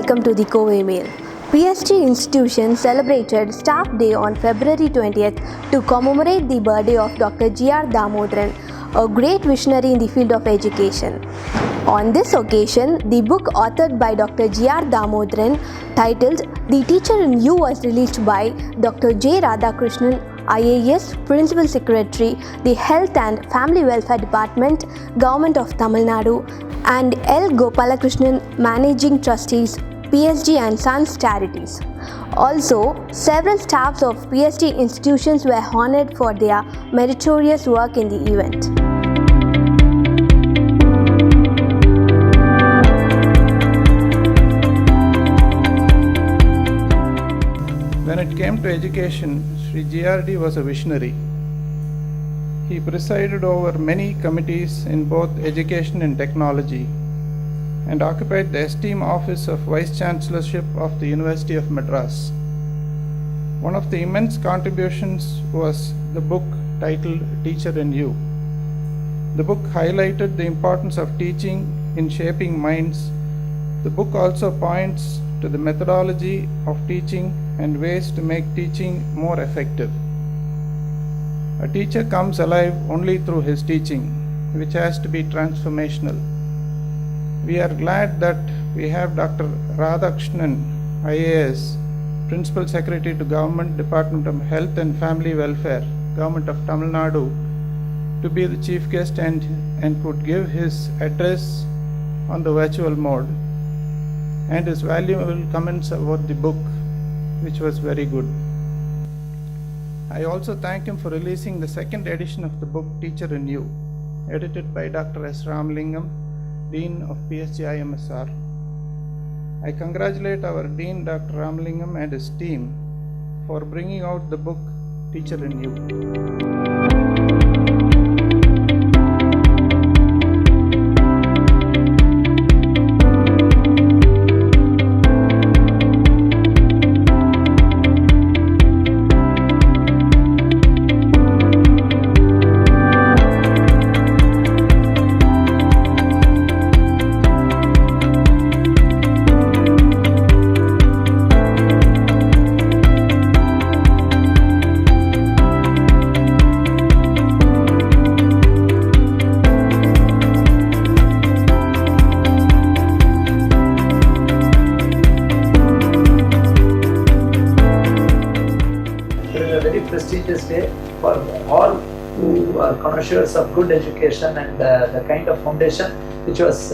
welcome to the Covai Mail. PSG institution celebrated Staff Day on February 20th to commemorate the birthday of Dr. G.R. Damodaran, a great visionary in the field of education. On this occasion, the book authored by Dr. G.R. Damodaran, titled The Teacher in You, was released by Dr. J. Radhakrishnan, IAS, Principal Secretary, the Health and Family Welfare Department, Government of Tamil Nadu, and L. Gopalakrishnan, Managing Trustees, PSG and Sons Charities. Also, several staffs of PSG institutions were honored for their meritorious work in the event. When it came to education, Sri GRD was a visionary. He presided over many committees in both education and technology and occupied the esteemed office of Vice Chancellorship of the University of Madras. One of the immense contributions was the book titled Teacher in You. The book highlighted the importance of teaching in shaping minds. The book also points to the methodology of teaching and ways to make teaching more effective. A teacher comes alive only through his teaching, which has to be transformational. We are glad that we have Dr. Radhakrishnan, IAS, Principal Secretary to Government Department of Health and Family Welfare, Government of Tamil Nadu, to be the chief guest and could give his address on the virtual mode and his valuable comments about the book, which was very good. I also thank him for releasing the second edition of the book Teacher in You, edited by Dr. S. Ramalingam, Dean of PSG IMSR. I congratulate our Dean Dr. Ramalingam and his team for bringing out the book Teacher in You. Prestigious day for all who are connoisseurs of good education and the kind of foundation which has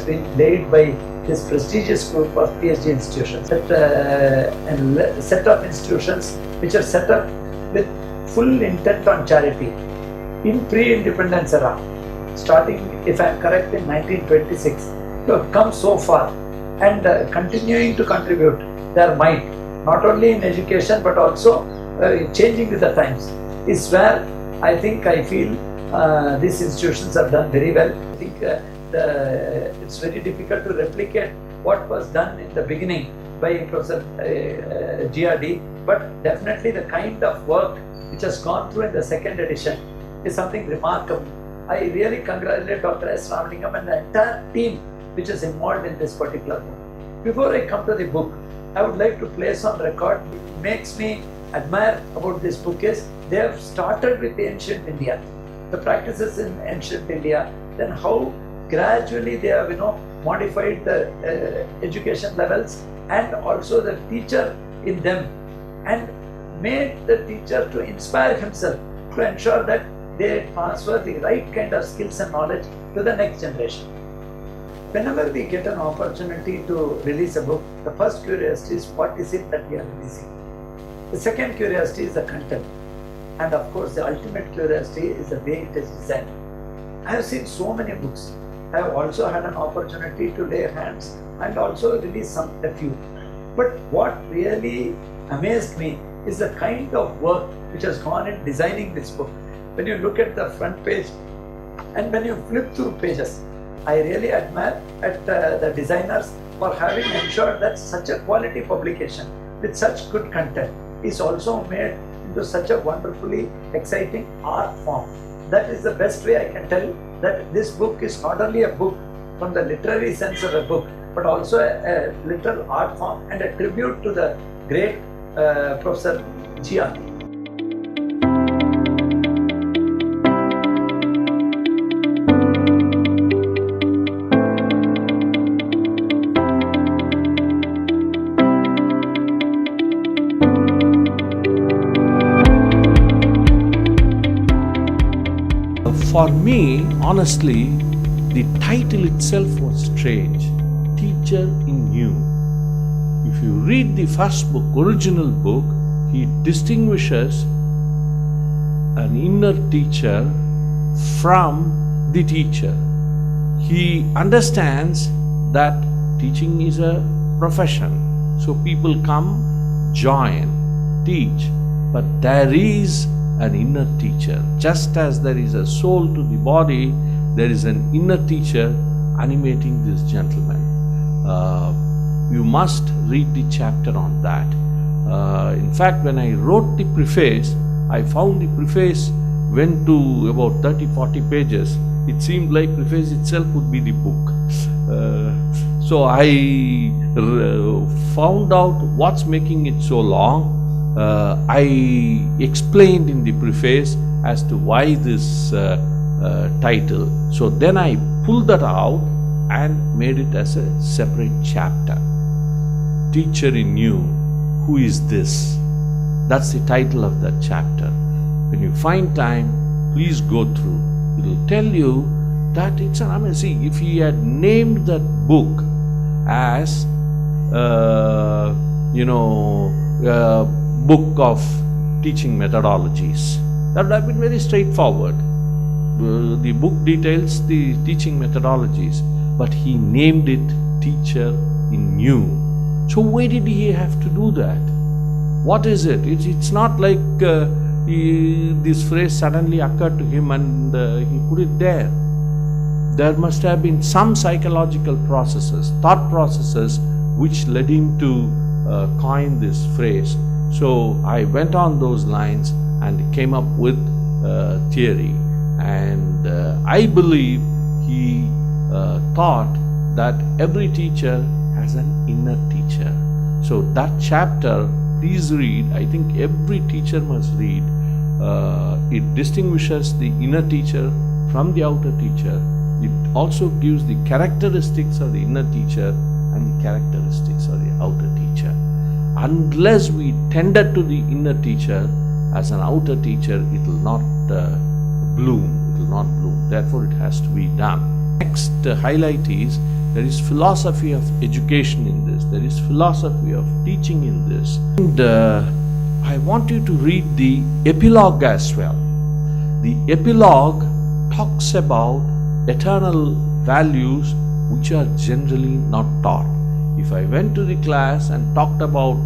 been laid by this prestigious group of PSG institutions. And set of institutions which are set up with full intent on charity in pre-independence era, starting, if I am correct, in 1926, to have come so far and continuing to contribute their might, not only in education but also changing with the times, is where I feel these institutions have done very well. I think it's very difficult to replicate what was done in the beginning by Professor GRD, but definitely the kind of work which has gone through in the second edition is something remarkable. I really congratulate Dr. S. Ramalingam and the entire team which is involved in this particular book. Before I come to the book, I would like to place on record, what makes me admire about this book is they have started with ancient India, the practices in ancient India, then how gradually they have modified the education levels and also the teacher in them, and made the teacher to inspire himself to ensure that they transfer the right kind of skills and knowledge to the next generation. Whenever we get an opportunity to release a book, the first curiosity is what is it that we are releasing. The second curiosity is the content. And of course, the ultimate curiosity is the way it is designed. I have seen so many books. I have also had an opportunity to lay hands and also release a few. But what really amazed me is the kind of work which has gone in designing this book. When you look at the front page and when you flip through pages, I really admire the designers for having ensured that such a quality publication with such good content is also made into such a wonderfully exciting art form. That is the best way I can tell that this book is not only a book from the literary sense of a book, but also a literal art form and a tribute to the great Professor Giardi. For me, honestly, the title itself was strange. Teacher in You. If you read the first book, original book, he distinguishes an inner teacher from the teacher. He understands that teaching is a profession. So people come, join, teach, but there is an inner teacher. Just as there is a soul to the body, there is an inner teacher animating this gentleman. You must read the chapter on that. In fact, when I wrote the preface, I found the preface went to about 30-40 pages. It seemed like preface itself would be the book. So I found out what's making it so long. I explained in the preface as to why this title. So then I pulled that out and made it as a separate chapter. Teacher in You, who is this? That's the title of that chapter. When you find time, please go through. It will tell you that it's an amazing. If he had named that book as book of teaching methodologies, that would have been very straightforward. The book details the teaching methodologies, but he named it Teacher in You. So why did he have to do that? What is it? It's not like this phrase suddenly occurred to him and he put it there. There must have been some psychological processes, thought processes, which led him to coin this phrase. So I went on those lines and came up with theory. And I believe he thought that every teacher has an inner teacher. So that chapter, please read. I think every teacher must read. It distinguishes the inner teacher from the outer teacher. It also gives the characteristics of the inner teacher and the characteristics of the outer teacher. Unless we tender to the inner teacher as an outer teacher, it will not bloom. It will not bloom. Therefore, it has to be done. Next highlight is there is philosophy of education in this. There is philosophy of teaching in this. And I want you to read the epilogue as well. The epilogue talks about eternal values which are generally not taught. If I went to the class and talked about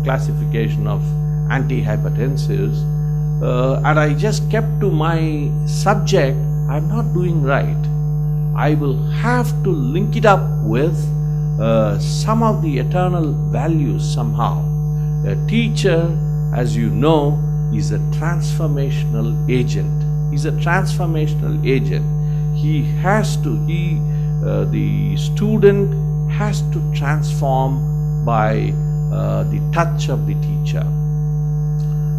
classification of antihypertensives and I just kept to my subject, I'm not doing right. I will have to link it up with some of the eternal values somehow. A teacher, as you know, is a transformational agent. He's a transformational agent. The student has to transform by the touch of the teacher.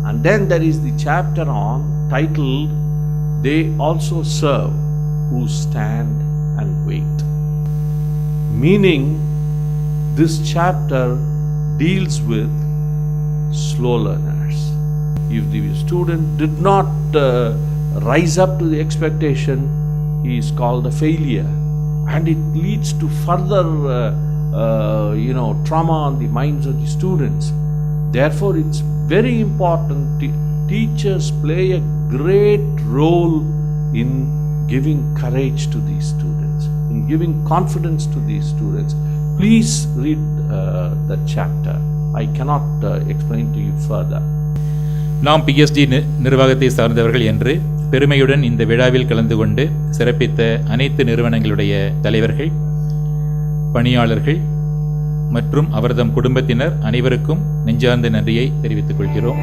And then there is the chapter titled They Also Serve Who Stand and Wait. Meaning, this chapter deals with slow learners. If the student did not rise up to the expectation, he is called a failure. And it leads to further trauma on the minds of the students. Therefore, it's very important. Teachers play a great role in giving courage to these students, in giving confidence to these students. Please read that chapter. I cannot explain to you further. நாம் PSG நிர்வாகத்தை சார்ந்தவர்கள் என்று பெருமையுடன் இந்த விழாவில் கலந்து கொண்டு சிறப்பித்த அனைத்து நிறுவனங்களுடைய தலைவர்கள், பணியாளர்கள் மற்றும் அவர்தம் குடும்பத்தினர் அனைவருக்கும் நெஞ்சார்ந்த நன்றியை தெரிவித்துக் கொள்கிறோம்.